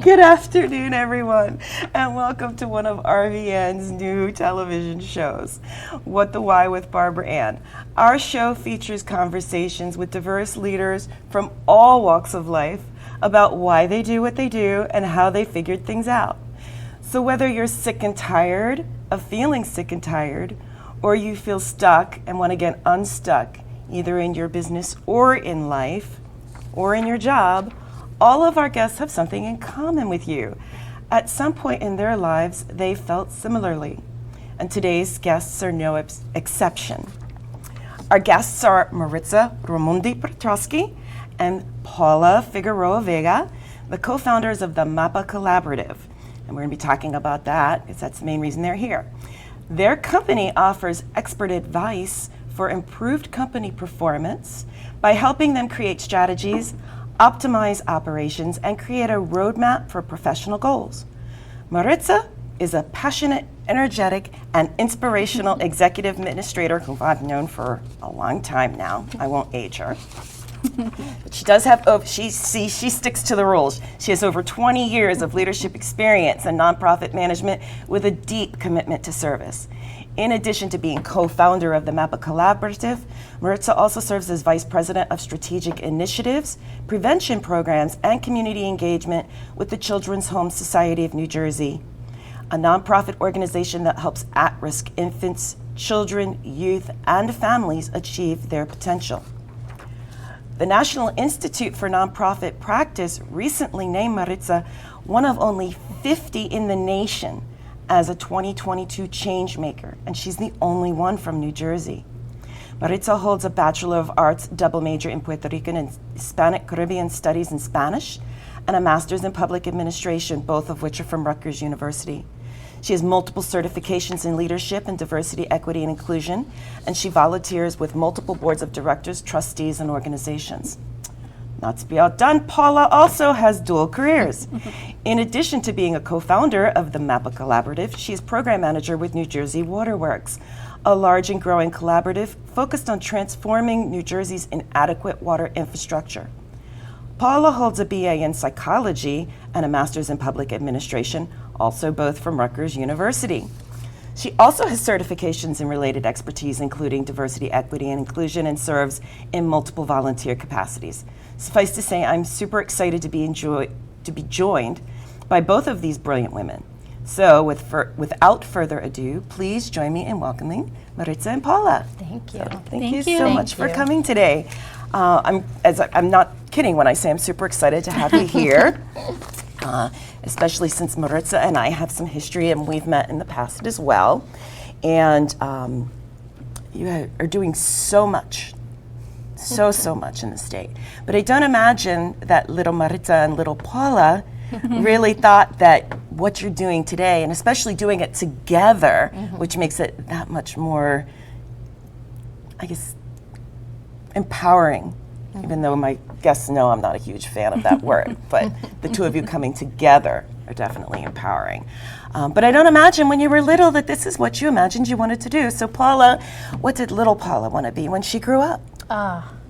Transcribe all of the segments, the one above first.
Good afternoon, everyone, and welcome to one of RVN's new television shows, What the Why with Barbara Ann. Our show features conversations with diverse leaders from all walks of life about why they do what they do and how they figured things out. So whether you're sick and tired of feeling sick and tired, or you feel stuck and want to get unstuck, either in your business or in life, or in your job, all of our guests have something in common with you. At some point in their lives, they felt similarly. And today's guests are no exception. Our guests are Maritza Raimundi Petroski and Paula Figueroa Vega, the co-founders of the MAPA Collaborative. And we're going to be talking about that because that's the main reason they're here. Their company offers expert advice for improved company performance by helping them create strategies, optimize operations, and create a roadmap for professional goals. Maritza is a passionate, energetic, and inspirational executive administrator who I've known for a long time now. I won't age her. But she does have, she sticks to the rules. She has over 20 years of leadership experience in nonprofit management with a deep commitment to service. In addition to being co-founder of the MAPA Collaborative, Maritza also serves as Vice President of Strategic Initiatives, Prevention Programs, and Community Engagement with the Children's Home Society of New Jersey, a nonprofit organization that helps at-risk infants, children, youth, and families achieve their potential. The National Institute for Nonprofit Practice recently named Maritza one of only 50 in the nation as a 2022 change maker, and she's the only one from New Jersey. Maritza holds a Bachelor of Arts double major in Puerto Rican and Hispanic Caribbean Studies in Spanish and a Master's in Public Administration, both of which are from Rutgers University. She has multiple certifications in leadership and diversity, equity, and inclusion, and she volunteers with multiple boards of directors, trustees, and organizations. Not to be outdone, Paula also has dual careers. In addition to being a co-founder of the MAPA Collaborative, she is program manager with New Jersey Waterworks, a large and growing collaborative focused on transforming New Jersey's inadequate water infrastructure. Paula holds a BA in psychology and a master's in public administration, also both from Rutgers University. She also has certifications in related expertise, including diversity, equity, and inclusion, and serves in multiple volunteer capacities. Suffice to say, I'm super excited to be joined by both of these brilliant women. So without further ado, please join me in welcoming Maritza and Paula. Thank you. So thank you so much for coming today. I'm not kidding when I say I'm super excited to have you here, especially since Maritza and I have some history and we've met in the past as well. And you are doing so much in the state. But I don't imagine that little Maritza and little Paula really thought that what you're doing today, and especially doing it together, which makes it that much more, I guess, empowering, even though my guests know I'm not a huge fan of that word, but the two of you coming together are definitely empowering. But I don't imagine when you were little that this is what you imagined you wanted to do. So Paula, what did little Paula want to be when she grew up?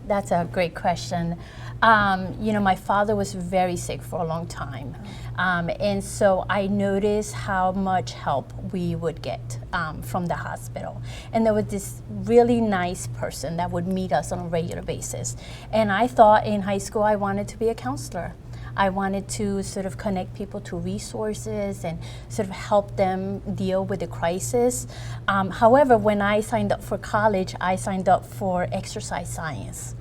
That's a great question. My father was very sick for a long time. And so I noticed how much help we would get from the hospital. And there was this really nice person that would meet us on a regular basis. And I thought in high school I wanted to be a counselor. I wanted to sort of connect people to resources and sort of help them deal with the crisis. However, when I signed up for college, I signed up for exercise science,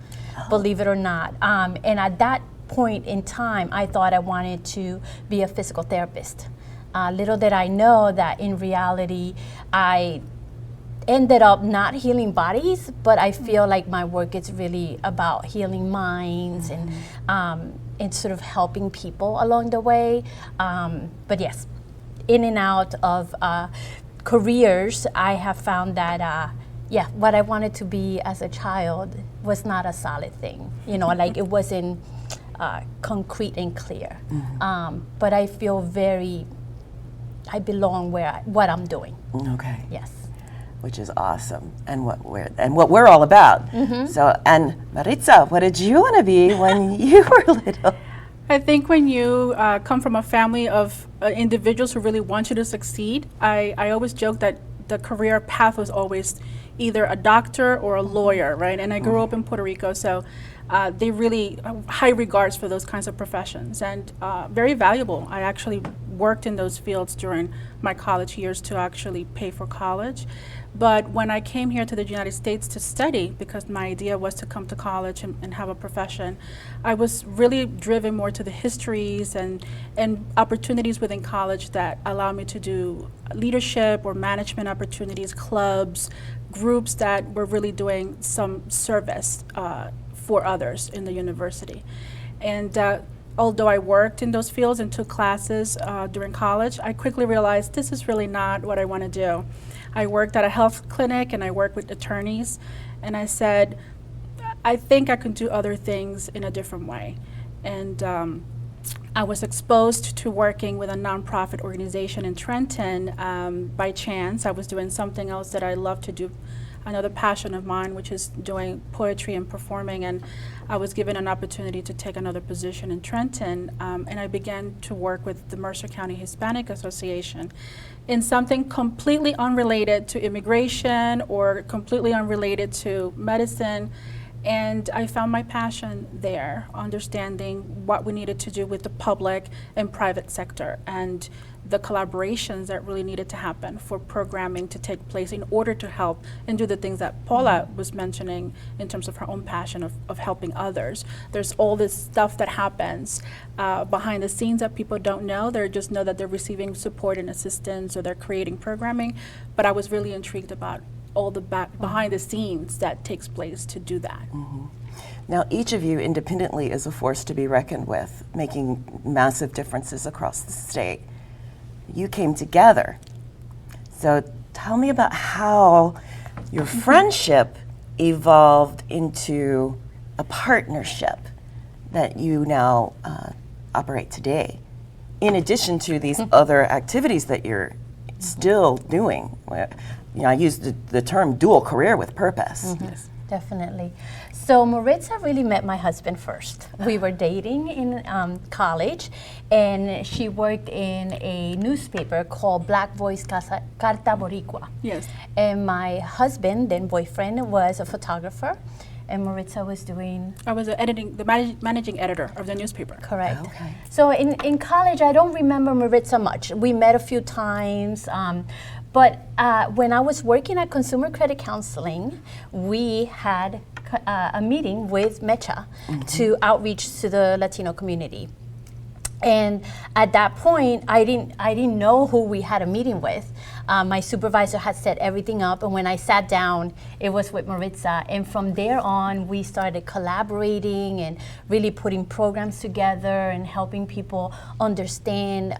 believe it or not. And at that point in time, I thought I wanted to be a physical therapist. Little did I know that in reality, I ended up not healing bodies, but I feel like my work is really about healing minds and sort of helping people along the way. But yes, in and out of careers, I have found that what I wanted to be as a child was not a solid thing. Like it wasn't concrete and clear. But I feel I belong what I'm doing. Okay. Yes. Which is awesome, and what we're all about. So, and Maritza, what did you want to be when you were little? I think when you come from a family of individuals who really want you to succeed, I always joke that the career path was always either a doctor or a lawyer, right? And I grew up in Puerto Rico, so they really high regards for those kinds of professions, and very valuable. I actually worked in those fields during my college years to actually pay for college. But when I came here to the United States to study, because my idea was to come to college and have a profession, I was really driven more to the histories and opportunities within college that allow me to do leadership or management opportunities, clubs, groups that were really doing some service for others in the university. And although I worked in those fields and took classes during college, I quickly realized this is really not what I want to do. I worked at a health clinic and I worked with attorneys, and I said, I think I could do other things in a different way. And I was exposed to working with a nonprofit organization in Trenton by chance. I was doing something else that I love to do, another passion of mine, which is doing poetry and performing, and I was given an opportunity to take another position in Trenton, and I began to work with the Mercer County Hispanic Association in something completely unrelated to immigration or completely unrelated to medicine. And I found my passion there, understanding what we needed to do with the public and private sector and the collaborations that really needed to happen for programming to take place in order to help and do the things that Paula was mentioning in terms of her own passion of helping others. There's all this stuff that happens behind the scenes that people don't know. They just know that they're receiving support and assistance or they're creating programming. But I was really intrigued about all the behind the scenes that takes place to do that. Now, each of you independently is a force to be reckoned with, making massive differences across the state. You came together. So tell me about how your friendship evolved into a partnership that you now operate today, in addition to these other activities that you're still doing. You know, I use the term dual career with purpose. Yes. Definitely. So Maritza really met my husband first. We were dating in college, and she worked in a newspaper called Black Voice Carta Boricua. Yes. And my husband, then boyfriend, was a photographer, and Maritza was doing... I was the managing editor of the newspaper. Correct. Okay. So in college, I don't remember Maritza much. We met a few times. But when I was working at Consumer Credit Counseling, we had a meeting with Mecha to outreach to the Latino community. And at that point, I didn't know who we had a meeting with. My supervisor had set everything up, and when I sat down, it was with Maritza. And from there on, we started collaborating and really putting programs together and helping people understand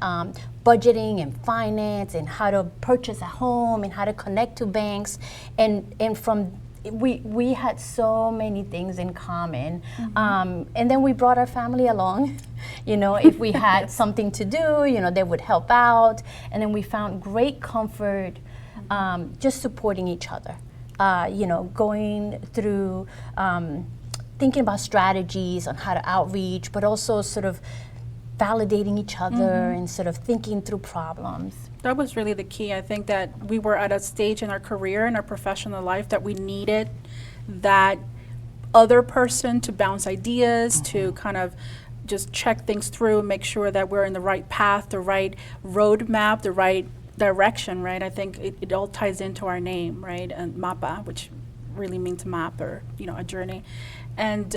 budgeting and finance and how to purchase a home and how to connect to banks. And from we had so many things in common. And then we brought our family along. You know, if we had something to do, you know, they would help out. And then we found great comfort just supporting each other. You know, going through thinking about strategies on how to outreach, but also sort of validating each other and sort of thinking through problems. That was really the key. I think that we were at a stage in our career, in our professional life, that we needed that other person to bounce ideas, to kind of just check things through, make sure that we're in the right path, the right roadmap, the right direction, right? I think it all ties into our name, right? And MAPA, which really means map, or, you know, a journey. And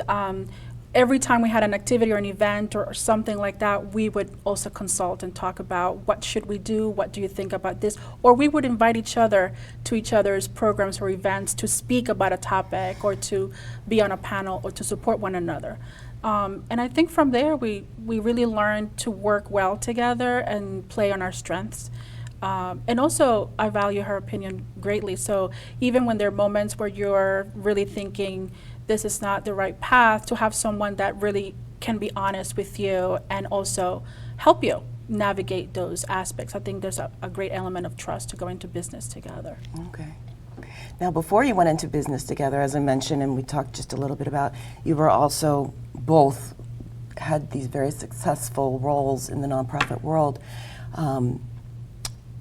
every time we had an activity or an event or something like that, we would also consult and talk about what should we do, what do you think about this? Or we would invite each other to each other's programs or events to speak about a topic or to be on a panel or to support one another. And I think from there, we really learned to work well together and play on our strengths. And also, I value her opinion greatly. So even when there are moments where you're really thinking, this is not the right path, to have someone that really can be honest with you and also help you navigate those aspects. I think there's a great element of trust to go into business together. Okay. Now, before you went into business together, as I mentioned, and we talked just a little bit about, you were also both had these very successful roles in the nonprofit world.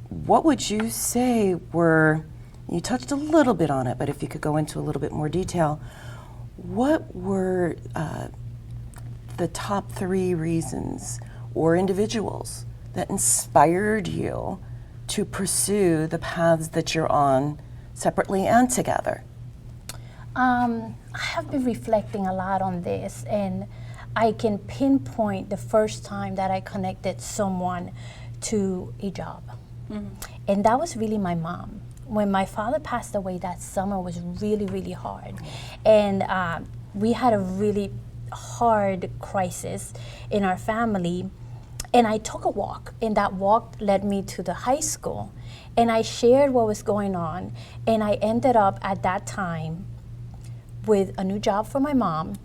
What would you say were, you touched a little bit on it, but if you could go into a little bit more detail, what were the top 3 reasons or individuals that inspired you to pursue the paths that you're on separately and together? I have been reflecting a lot on this, and I can pinpoint the first time that I connected someone to a job. And that was really my mom. When my father passed away, that summer was really, really hard. And we had a really hard crisis in our family. And I took a walk, and that walk led me to the high school. And I shared what was going on, and I ended up at that time with a new job for my mom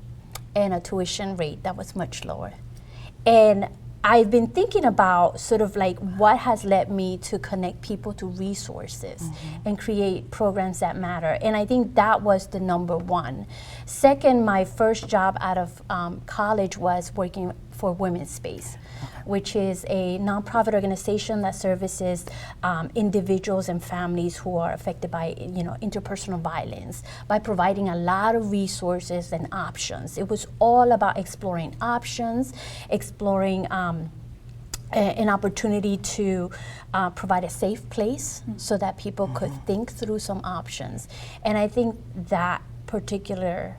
and a tuition rate that was much lower. And I've been thinking about sort of like what has led me to connect people to resources and create programs that matter. And I think that was the number one. Second, my first job out of college was working for Women's Space, which is a nonprofit organization that services individuals and families who are affected by interpersonal violence by providing a lot of resources and options. It was all about exploring options, exploring an opportunity to provide a safe place so that people could think through some options. And I think that particular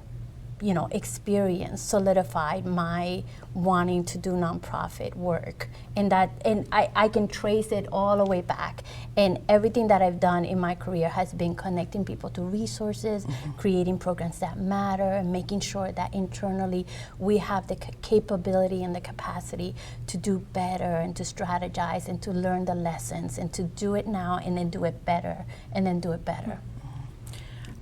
experience solidified my wanting to do nonprofit work, and I can trace it all the way back. And everything that I've done in my career has been connecting people to resources, creating programs that matter, and making sure that internally we have the capability and the capacity to do better and to strategize and to learn the lessons and to do it now and then do it better and then do it better.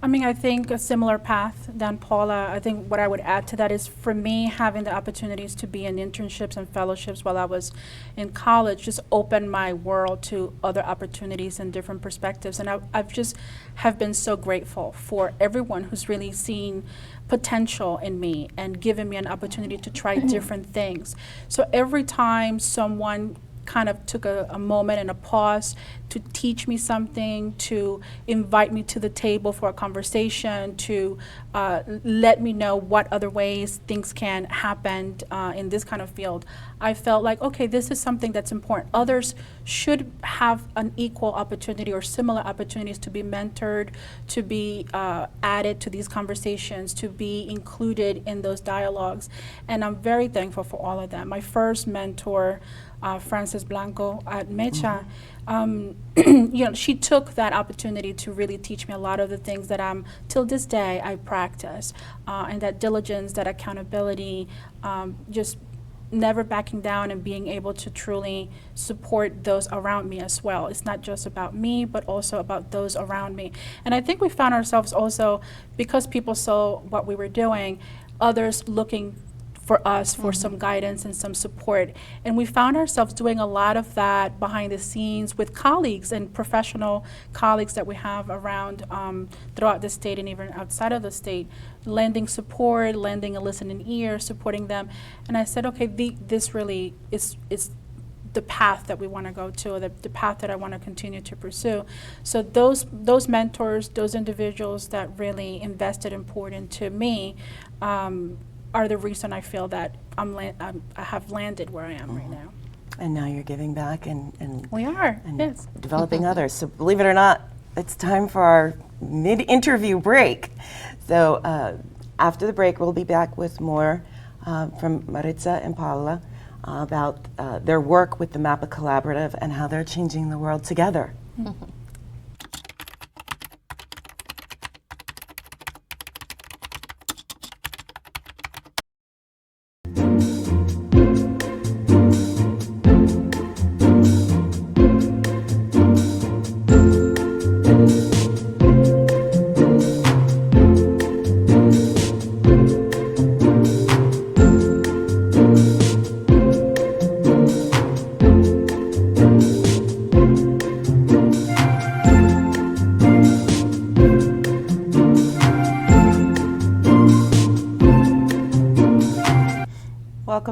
I mean, I think a similar path than Paula. I think what I would add to that is, for me, having the opportunities to be in internships and fellowships while I was in college just opened my world to other opportunities and different perspectives. And I've just have been so grateful for everyone who's really seen potential in me and given me an opportunity to try different things. So every time someone kind of took a moment and a pause to teach me something, to invite me to the table for a conversation, to let me know what other ways things can happen in this kind of field, I felt like, okay, this is something that's important. Others should have an equal opportunity or similar opportunities to be mentored, to be added to these conversations, to be included in those dialogues. And I'm very thankful for all of that. My first mentor, Frances Blanco at Mecha, she took that opportunity to really teach me a lot of the things that till this day I practice, and that diligence, that accountability, just never backing down and being able to truly support those around me as well. It's not just about me, but also about those around me. And I think we found ourselves also, because people saw what we were doing, others looking for us for some guidance and some support. And we found ourselves doing a lot of that behind the scenes with colleagues and professional colleagues that we have around throughout the state and even outside of the state, lending support, lending a listening ear, supporting them. And I said, okay, this really is the path that we want to go to, the path that I want to continue to pursue. So those mentors, those individuals that really invested and poured into me, are the reason I feel that I have landed where I am right now. And now you're giving back and We are, and yes. developing others. So believe it or not, it's time for our mid-interview break. So after the break, we'll be back with more from Maritza and Paula about their work with the MAPA Collaborative and how they're changing the world together.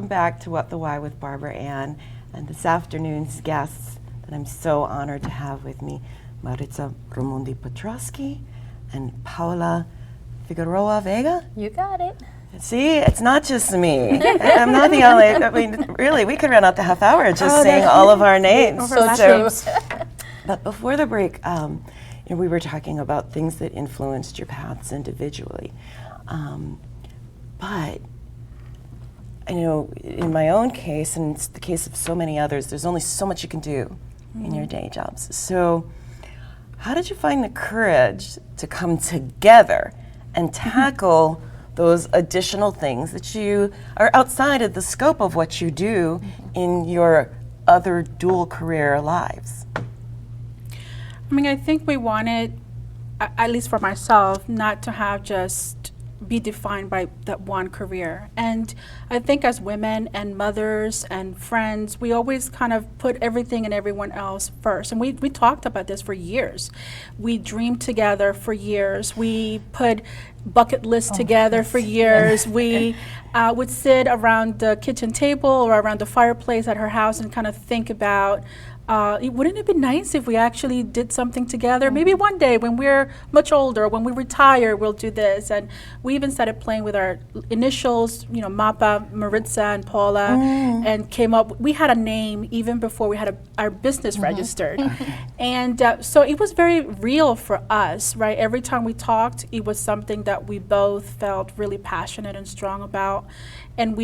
welcome back to What the Why with Barbara Ann, and this afternoon's guests that I'm so honored to have with me, Maritza Raimundi Petroski and Paula Figueroa Vega. You got it. See, it's not just me. I'm not the only, I mean, really, we could run out the half hour just saying all of our names. But before the break, we were talking about things that influenced your paths individually. But in my own case, and it's the case of so many others, there's only so much you can do in your day jobs. So how did you find the courage to come together and tackle those additional things that you are outside of the scope of what you do in your other dual career lives? I mean, I think we wanted, at least for myself, not to have just be defined by that one career. And I think as women and mothers and friends, we always kind of put everything and everyone else first. And we talked about this for years. We dreamed together for years. We put bucket lists together for years. We would sit around the kitchen table or around the fireplace at her house and kind of think about, wouldn't it be nice if we actually did something together? Maybe one day when we're much older, when we retire, we'll do this. And we even started playing with our initials, MAPA, Maritza, and Paula, and came up. We had a name even before we had our business registered. And so it was very real for us, right? Every time we talked, it was something that we both felt really passionate and strong about. And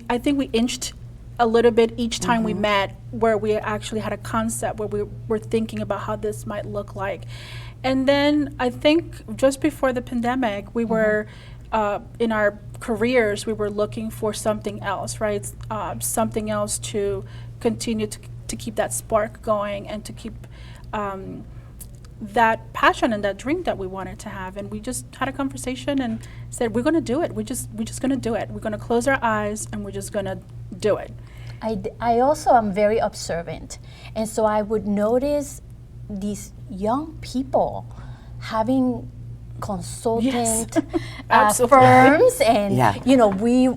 I think we inched a little bit each time we met, where we actually had a concept where we were thinking about how this might look like. And then I think just before the pandemic, we were in our careers, we were looking for something else, right? Something else to continue to keep that spark going and to keep that passion and that dream that we wanted to have. And we just had a conversation and said, we're going to do it. We're just going to do it. We're going to close our eyes and we're just going to do it. I also am very observant, and so I would notice these young people having consultant firms, and we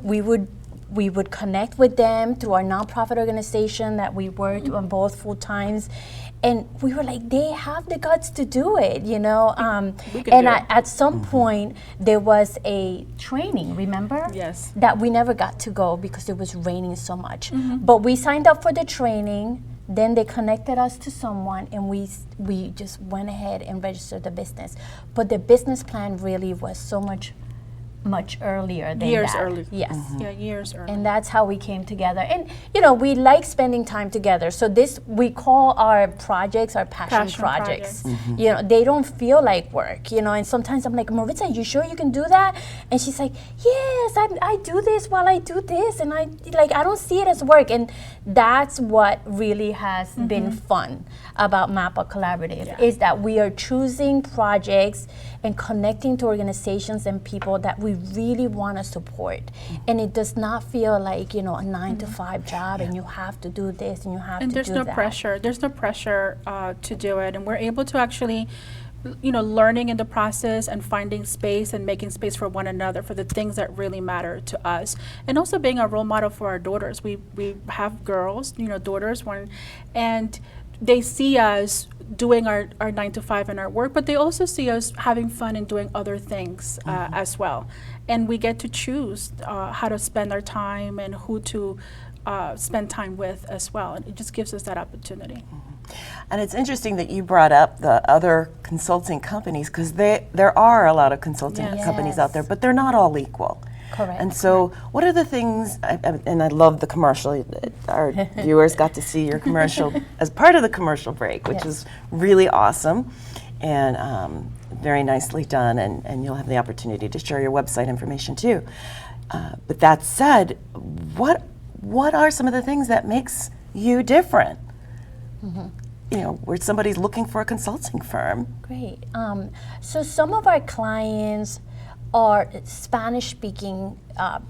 would connect with them through our nonprofit organization that we worked on both full times. And we were like, they have the guts to do it, at some point, there was a training, remember? Yes. That we never got to go because it was raining so much. But we signed up for the training, then they connected us to someone, and we just went ahead and registered the business. But the business plan really was so much earlier than years that. Early. Yes. Yeah, years early. And that's how we came together. And we like spending time together. So we call our projects our passion projects. They don't feel like work, and sometimes I'm like, Maritza, you sure you can do that? And she's like, yes, I do this while I do this, and I don't see it as work. And that's what really has been fun about MAPA Collaborative, is that we are choosing projects and connecting to organizations and people that we really want to support. And it does not feel like, a 9-to-5 job and you have to do this and you have to do that. And there's no pressure. There's no pressure to do it. And we're able to actually, learning in the process and finding space and making space for one another for the things that really matter to us. And also being a role model for our daughters. We have girls, daughters, and they see us doing our 9-to-5 and our work, but they also see us having fun and doing other things as well. And we get to choose how to spend our time and who to spend time with as well. And it just gives us that opportunity. And it's interesting that you brought up the other consulting companies, because there are a lot of consulting companies out there, but they're not all equal. Correct. And so what are the things, and I love the commercial, our viewers got to see your commercial as part of the commercial break, which is really awesome and very nicely done, and you'll have the opportunity to share your website information too. But that said, what are some of the things that makes you different? Where somebody's looking for a consulting firm. Great. So some of our clients are Spanish-speaking.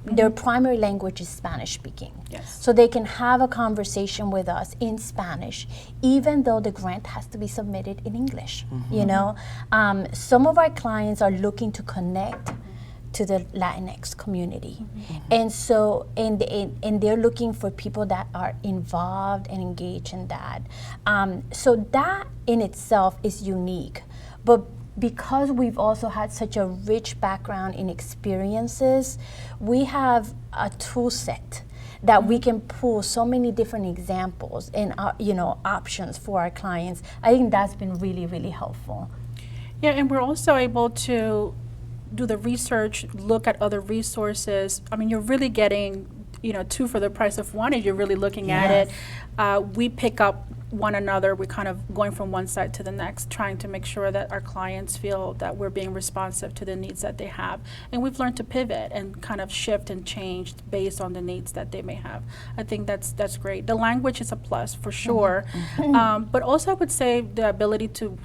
Their primary language is Spanish-speaking. Yes. So they can have a conversation with us in Spanish, even though the grant has to be submitted in English. Some of our clients are looking to connect to the Latinx community. And so, and they're looking for people that are involved and engaged in that. So that in itself is unique. But because we've also had such a rich background in experiences, we have a tool set that we can pull so many different examples and options for our clients. I think that's been really, really helpful. Yeah, and we're also able to do the research, look at other resources. I mean, you're really getting, two for the price of one, if you're really looking at it. We pick up one another. We're kind of going from one side to the next, trying to make sure that our clients feel that we're being responsive to the needs that they have. And we've learned to pivot and kind of shift and change based on the needs that they may have. I think that's great. The language is a plus for sure, but also I would say the ability to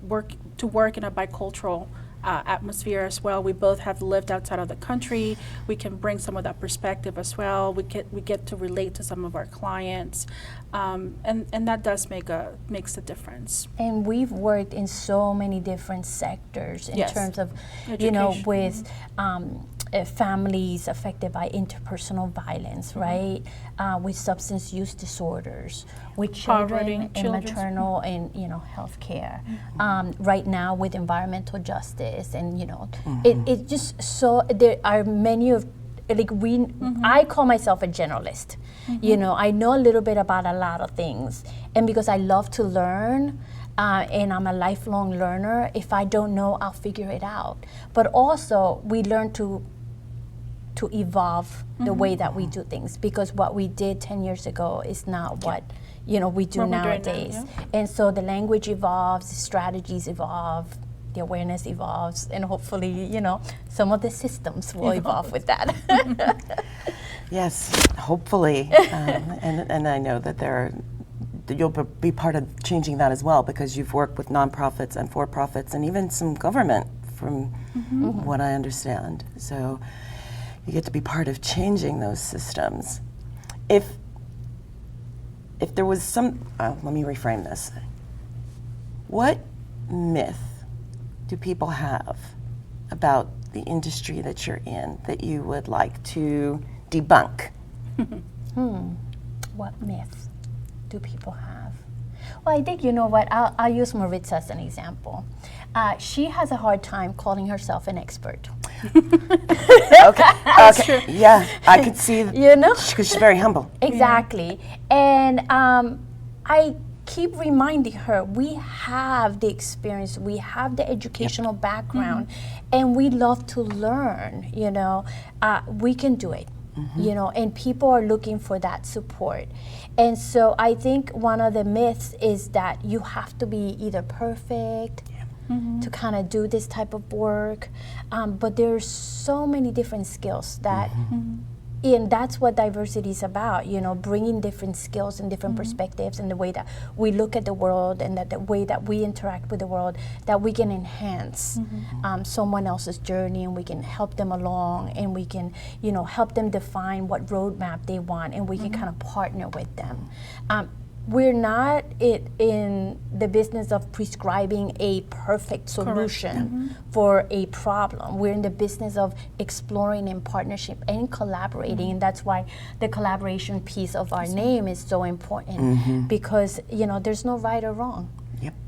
work in a bicultural atmosphere as well. We both have lived outside of the country. We can bring some of that perspective as well. We get to relate to some of our clients, and that does makes a difference. And we've worked in so many different sectors in terms of, Education. with families affected by interpersonal violence, right? With substance use disorders, with children in maternal and health care. Right now with environmental justice, and it just so there are many of I call myself a generalist. I know a little bit about a lot of things, and because I love to learn. And I'm a lifelong learner. If I don't know, I'll figure it out. But also, we learn to evolve the way that we do things, because what we did 10 years ago is not what we do nowadays. And so the language evolves, the strategies evolve, the awareness evolves, and hopefully some of the systems will evolve with that. Yes, hopefully, and I know that you'll be part of changing that as well, because you've worked with nonprofits and for-profits and even some government, from what I understand. So you get to be part of changing those systems. If there was let me reframe this. What myth do people have about the industry that you're in that you would like to debunk? What myths do people have? Well, I think, I'll use Maritza as an example. She has a hard time calling herself an expert. Okay. Yeah, I could see. Because she's very humble. Exactly, and I keep reminding her we have the experience, we have the educational background, and we love to learn. We can do it. And people are looking for that support. And so I think one of the myths is that you have to be either perfect to kind of do this type of work, but there's so many different skills that, and that's what diversity is about, bringing different skills and different perspectives, and the way that we look at the world, and that the way that we interact with the world, that we can enhance someone else's journey, and we can help them along, and we can help them define what roadmap they want, and we can kind of partner with them. We're not in the business of prescribing a perfect solution for a problem. We're in the business of exploring in partnership and collaborating, and that's why the collaboration piece of our name is so important, because there's no right or wrong.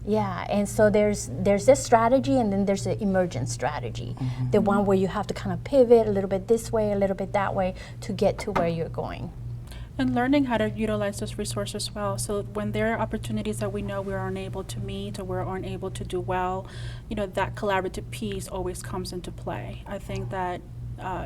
Yeah, and so there's this strategy, and then there's the emergent strategy, the one where you have to kind of pivot a little bit this way, a little bit that way, to get to where you're going. And learning how to utilize those resources well. So when there are opportunities that we know we aren't able to meet, or we aren't able to do well, that collaborative piece always comes into play. I think that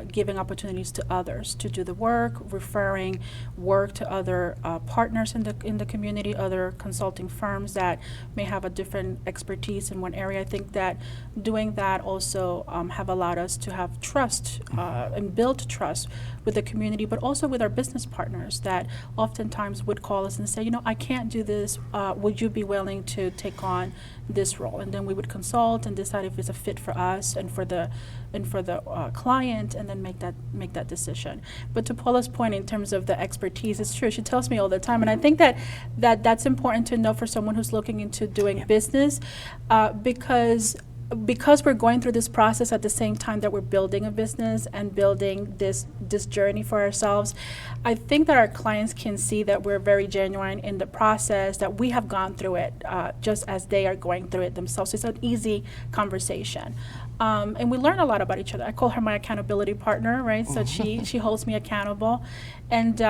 giving opportunities to others to do the work, referring work to other partners in the community, other consulting firms that may have a different expertise in one area. I think that doing that also have allowed us to have trust and build trust with the community, but also with our business partners that oftentimes would call us and say, I can't do this. Would you be willing to take on this role? And then we would consult and decide if it's a fit for us and for the client, and then make that decision. But to Paula's point in terms of the expertise, it's true. She tells me all the time, and I think that's important to know for someone who's looking into doing business, because because we're going through this process at the same time that we're building a business and building this journey for ourselves, I think that our clients can see that we're very genuine in the process, that we have gone through it just as they are going through it themselves. It's an easy conversation. And we learn a lot about each other. I call her my accountability partner, right? So she holds me accountable. And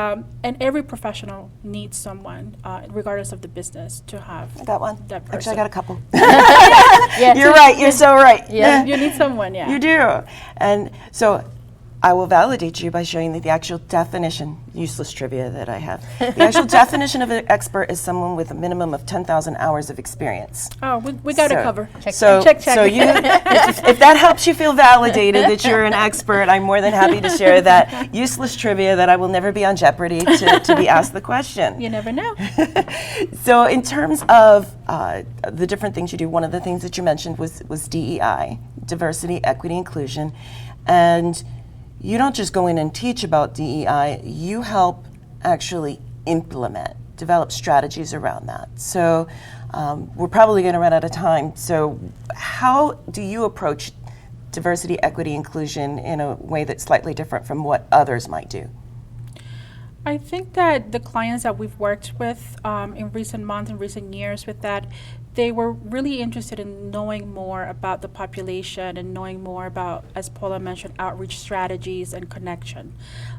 every professional needs someone, regardless of the business, to have I got one. that person. Actually, I got a couple. Yes. You're right. You're so right. Yeah. You need someone, yeah. You do. And so I will validate you by showing that the actual definition, useless trivia that I have, the actual definition of an expert is someone with a minimum of 10,000 hours of experience. Oh, we got it covered. Check. So, Check. so you, if that helps you feel validated that you're an expert, I'm more than happy to share that useless trivia that I will never be on Jeopardy to be asked the question. You never know. So in terms of the different things you do, one of the things that you mentioned was DEI, diversity, equity, inclusion, and you don't just go in and teach about DEI, you help actually implement, develop strategies around that. So we're probably going to run out of time. So how do you approach diversity, equity, inclusion in a way that's slightly different from what others might do? I think that the clients that we've worked with in recent months and recent years with that, they were really interested in knowing more about the population and knowing more about, as Paula mentioned, outreach strategies and connection,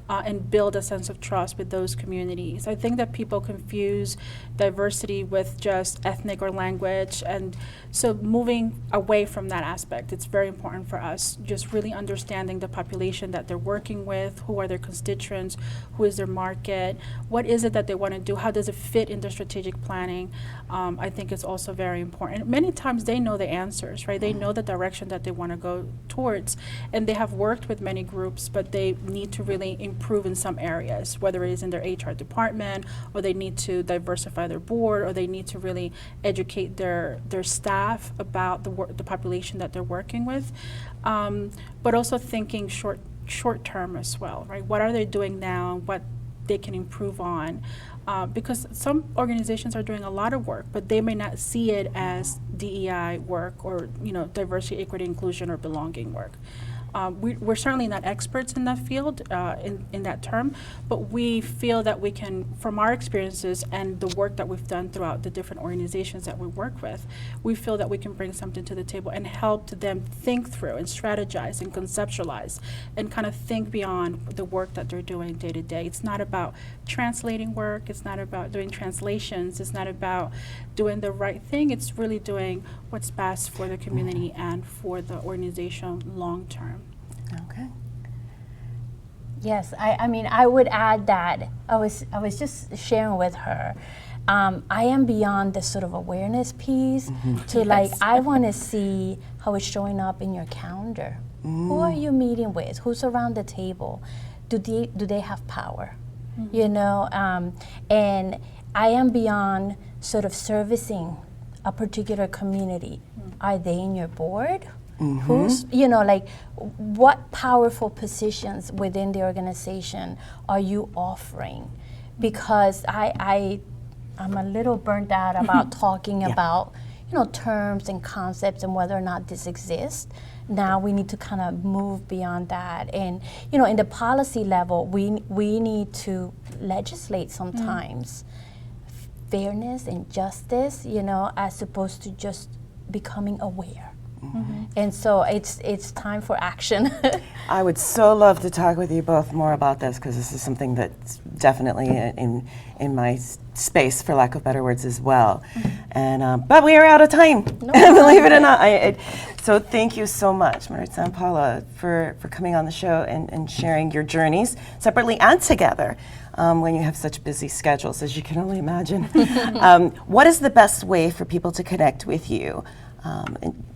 and build a sense of trust with those communities. I think that people confuse diversity with just ethnic or language, and so moving away from that aspect, it's very important for us, just really understanding the population that they're working with, who are their constituents, who is their market, what is it that they want to do, how does it fit into strategic planning. I think it's also very important. Many times they know the answers, right? They know the direction that they want to go towards, and they have worked with many groups, but they need to really improve in some areas, whether it is in their HR department, or they need to diversify their board, or they need to really educate their staff about the population that they're working with, but also thinking short term as well, right? What are they doing now? What they can improve on? Because some organizations are doing a lot of work, but they may not see it as DEI work or diversity, equity, inclusion, or belonging work. We're certainly not experts in that field, in that term, but we feel that we can, from our experiences and the work that we've done throughout the different organizations that we work with, we feel that we can bring something to the table and help them think through and strategize and conceptualize and kind of think beyond the work that they're doing day to day. It's not about translating work, it's not about doing translations, it's not about doing the right thing, it's really doing what's best for the community and for the organization long term. Okay. Yes, I mean, I would add that I was just sharing with her. I am beyond the sort of awareness piece to like, I want to see how it's showing up in your calendar. Who are you meeting with? Who's around the table? Do they have power? And I am beyond sort of servicing a particular community. Are they in your board? Who's, like, what powerful positions within the organization are you offering? Because I'm a little burnt out about talking about, terms and concepts and whether or not this exists. Now we need to kind of move beyond that. And, in the policy level, we need to legislate sometimes fairness and justice, as opposed to just becoming aware. And so it's time for action. I would so love to talk with you both more about this, because this is something that's definitely in my space, for lack of better words, as well. And but we are out of time, believe it or not. So thank you so much, Maritza and Paula, for coming on the show and sharing your journeys separately and together when you have such busy schedules, as you can only imagine. What is the best way for people to connect with you?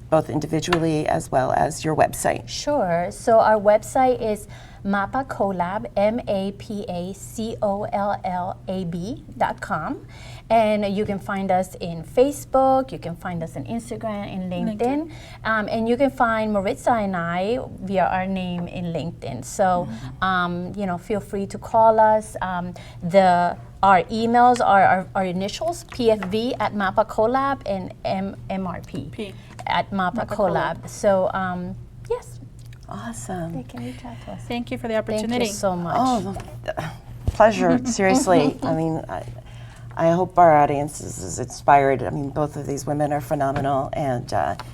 Both individually as well as your website? Sure. So our website is MAPACOLAB, MAPACOLLAB.com. And you can find us in Facebook, you can find us on Instagram and LinkedIn. And you can find Maritza and I via our name in LinkedIn. So, feel free to call us. The our emails are our initials, PFV at Mapa Collab and MRP P. at Mapa Mapa Collab. So, yes, Awesome. they can reach out to us. Thank you for the Thank opportunity. you so much. Oh, pleasure, seriously. I mean, I hope our audience is inspired. I mean, both of these women are phenomenal, and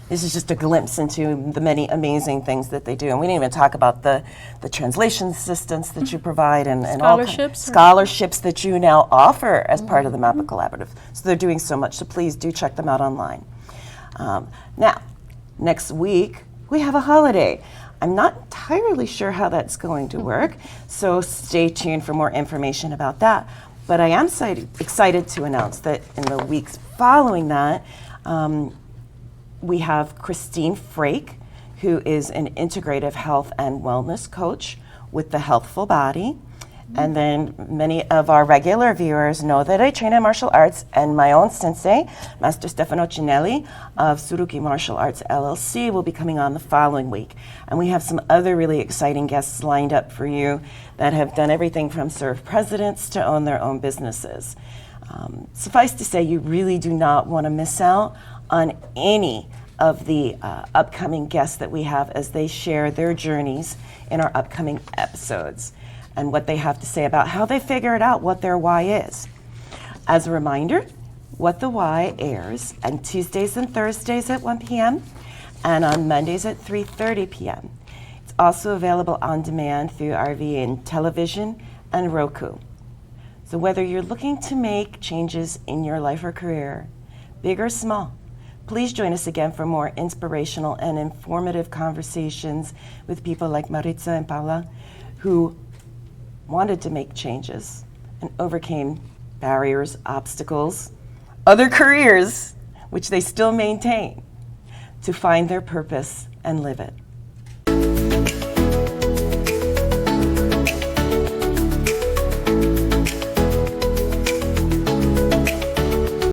this is just a glimpse into the many amazing things that they do. And we didn't even talk about the translation assistance that you provide and all scholarships that you now offer as part of the MAPA Collaborative. So they're doing so much, so please do check them out online. Now, next week, we have a holiday. I'm not entirely sure how that's going to work, so stay tuned for more information about that. But I am excited to announce that in the weeks following that, we have Christine Frake, who is an integrative health and wellness coach with the Healthful Body. And then many of our regular viewers know that I train in martial arts, and my own sensei, Master Stefano Cinelli of Suruki Martial Arts LLC, will be coming on the following week. And we have some other really exciting guests lined up for you that have done everything from serve presidents to own their own businesses. Suffice to say, you really do not want to miss out on any of the upcoming guests that we have as they share their journeys in our upcoming episodes and what they have to say about how they figured out what their why is. As a reminder, What the Why airs on Tuesdays and Thursdays at 1 p.m. and on Mondays at 3:30 p.m. It's also available on demand through RVN Television and Roku. So whether you're looking to make changes in your life or career, big or small, please join us again for more inspirational and informative conversations with people like Maritza and Paula, who wanted to make changes and overcame barriers, obstacles, other careers, which they still maintain, to find their purpose and live it.